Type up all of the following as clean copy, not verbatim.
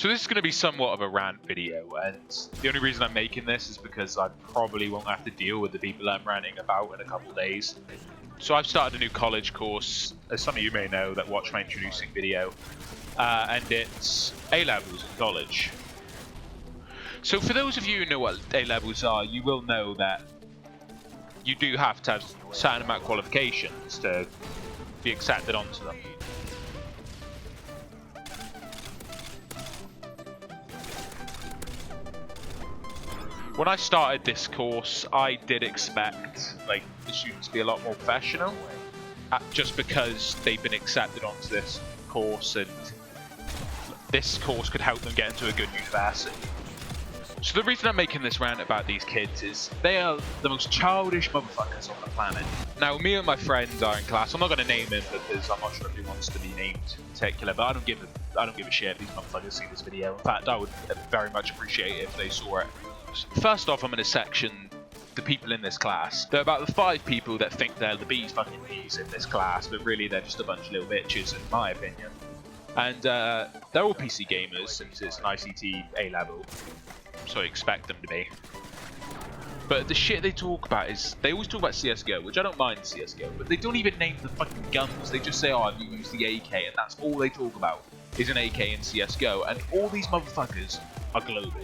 So this is going to be somewhat of a rant video, and the only reason I'm making this is because I probably won't have to deal with the people I'm ranting about in a couple of days. So I've started a new college course, as some of you may know that watch my introducing video, and it's A-levels in college. So for those of you who know what A-levels are, you will know that you do have to have a certain amount of qualifications to be accepted onto them. When I started this course, I did expect the students to be a lot more professional, just because they've been accepted onto this course, and this course could help them get into a good university. So the reason I'm making this rant about these kids is they are the most childish motherfuckers on the planet. Now, me and my friend are in class. I'm not going to name him because I'm not sure if he wants to be named in particular, but I don't give a shit if these motherfuckers see this video. In fact, I would very much appreciate it if they saw it. First off, I'm going to section the people in this class. There are about the 5 people that think they're the bees fucking bees in this class, but really they're just a bunch of little bitches, in my opinion. And they're all PC gamers, since it's an ICT A-level, so I expect them to be. But the shit they talk about is, they always talk about CSGO, which I don't mind CSGO, but they don't even name the fucking guns. They just say, oh, I've used the AK, and that's all they talk about, is an AK in CSGO, and all these motherfuckers are global.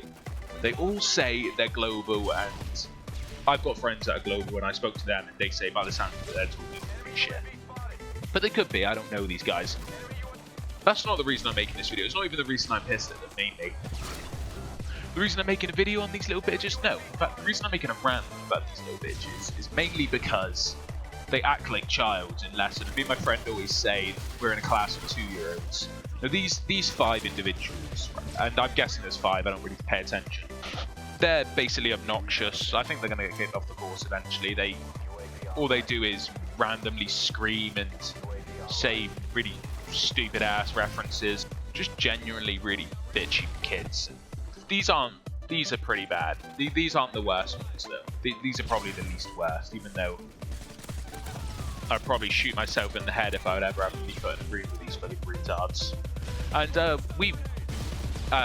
They all say they're global, and I've got friends that are global, and I spoke to them, and they say by the sound of it, they're talking shit. But they could be, I don't know these guys. That's not the reason I'm making this video. It's not even the reason I'm pissed at them, mainly. The reason I'm making a video on these little bitches? No. In fact, the reason I'm making a rant about these little bitches is mainly because they act like childs in lessons. Me and my friend always say we're in a class of 2-year-olds. Now these 5 individuals, and I'm guessing there's 5, I don't really pay attention. They're basically obnoxious. I think they're going to get kicked off the course eventually. All they do is randomly scream and say really stupid ass references. Just genuinely really bitchy kids. These are pretty bad. These aren't the worst ones though. These are probably the least worst, even though I'd probably shoot myself in the head if I would ever have to be put in a room with these fucking retards. And we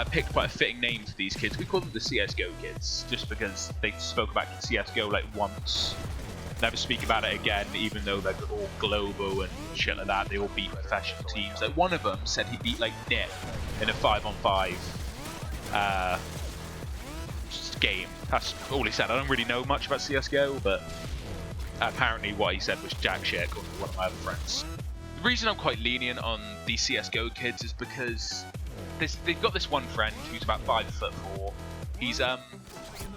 picked quite a fitting name for these kids. We call them the CSGO kids, just because they spoke about CSGO like once, never speak about it again, even though they're all global and shit like that. They all beat professional teams. Like one of them said he beat like Nip in a 5-on-5 game. That's all he said. I don't really know much about CSGO, but apparently what he said was jack shit, according to one of my other friends. The reason I'm quite lenient on these CSGO kids is because they've got this one friend who's about 5'4". He's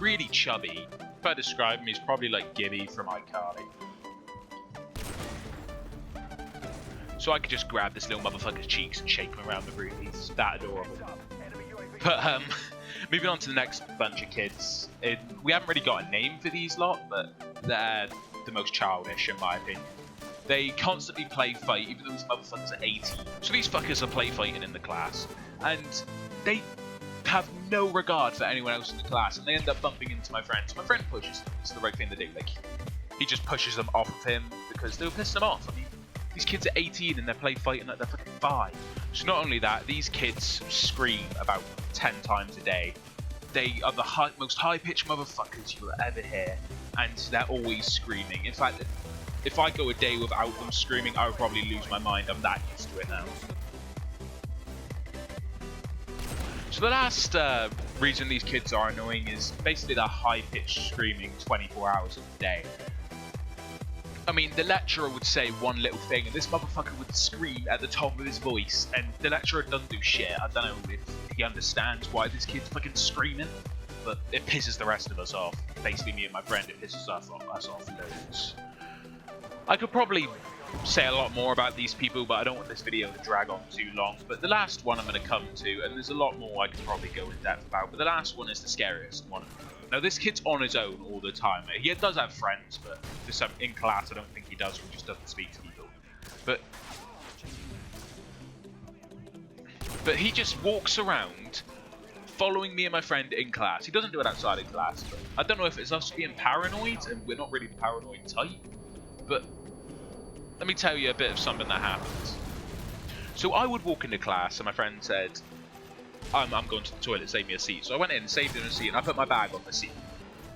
really chubby. If I describe him, he's probably like Gibby from iCarly. So I could just grab this little motherfucker's cheeks and shake him around the room. He's that adorable. But moving on to the next bunch of kids. We haven't really got a name for these lot, but they're the most childish in my opinion. They constantly play fight, even though these motherfuckers are 18. So these fuckers are play fighting in the class, and they have no regard for anyone else in the class, and they end up bumping into my friend. So my friend pushes them. It's the right thing to do. Like, he just pushes them off of him because they'll piss them off. I mean, these kids are 18 and they're play fighting like they're fucking 5. So not only that, these kids scream about 10 times a day. They are the most high-pitched motherfuckers you will ever hear, and they're always screaming. In fact, if I go a day without them screaming, I would probably lose my mind. I'm that used to it now. So the last reason these kids are annoying is basically their high-pitched screaming 24 hours of the day. I mean, the lecturer would say one little thing, and this motherfucker would scream at the top of his voice, and the lecturer doesn't do shit. I don't know if he understands why this kid's fucking screaming, but it pisses the rest of us off. Basically, me and my friend, it pisses us off loads. I could probably say a lot more about these people, but I don't want this video to drag on too long. But the last one I'm going to come to, and there's a lot more I could probably go in depth about, but the last one is the scariest one. Now, this kid's on his own all the time. He does have friends, but just in class I don't think he does, or he just doesn't speak to people. But he just walks around following me and my friend in class. He doesn't do it outside of class, but I don't know if it's us being paranoid, and we're not really the paranoid type, but let me tell you a bit of something that happened. So I would walk into class, and my friend said, I'm going to the toilet, save me a seat. So I went in, saved him a seat, and I put my bag on the seat.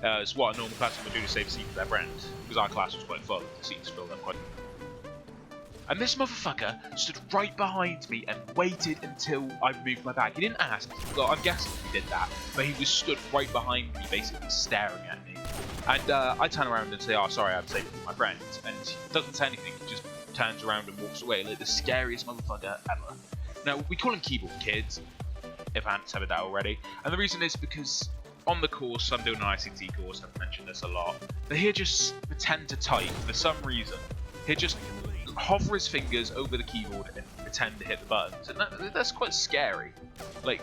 It's what a normal classroom would do to save a seat for their friend, because our class was quite full, the seats filled up quite. And this motherfucker stood right behind me and waited until I removed my bag. He didn't ask. Well, I'm guessing he did that, but he was stood right behind me, basically staring at me. And I turn around and say, "Oh, sorry, I'm saving my friend." And he doesn't say anything. He just turns around and walks away like the scariest motherfucker ever. Now, we call him Keyboard Kids, if I hadn't said that already. And the reason is because on the course, I'm doing an ICT course, I've mentioned this a lot, but he'll just pretend to type for some reason. He'll just hover his fingers over the keyboard and pretend to hit the buttons. And that's quite scary. Like,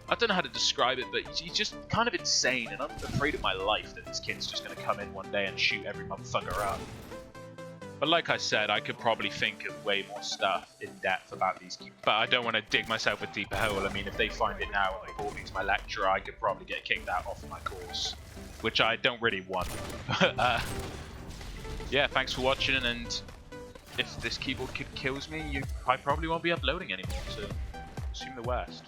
I don't know how to describe it, but he's just kind of insane, and I'm afraid of my life that this kid's just going to come in one day and shoot every motherfucker up. But like I said, I could probably think of way more stuff in depth about these kids. But I don't want to dig myself a deeper hole. I mean, if they find it now and they call me to my lecturer, I could probably get kicked out of my course, which I don't really want. Yeah, thanks for watching, and if this keyboard kid kills me, I probably won't be uploading anymore, so assume the worst.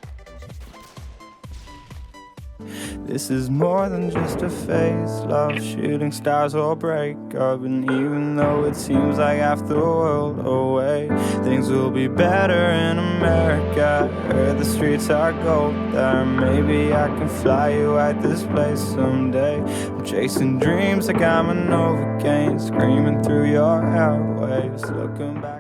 This is more than just a phase, love, shooting stars or break up. And even though it seems like half the world away, things will be better in America. Heard the streets are gold there. Maybe I can fly you at this place someday. I'm chasing dreams like I'm an Novocaine, screaming through your airwaves, looking back.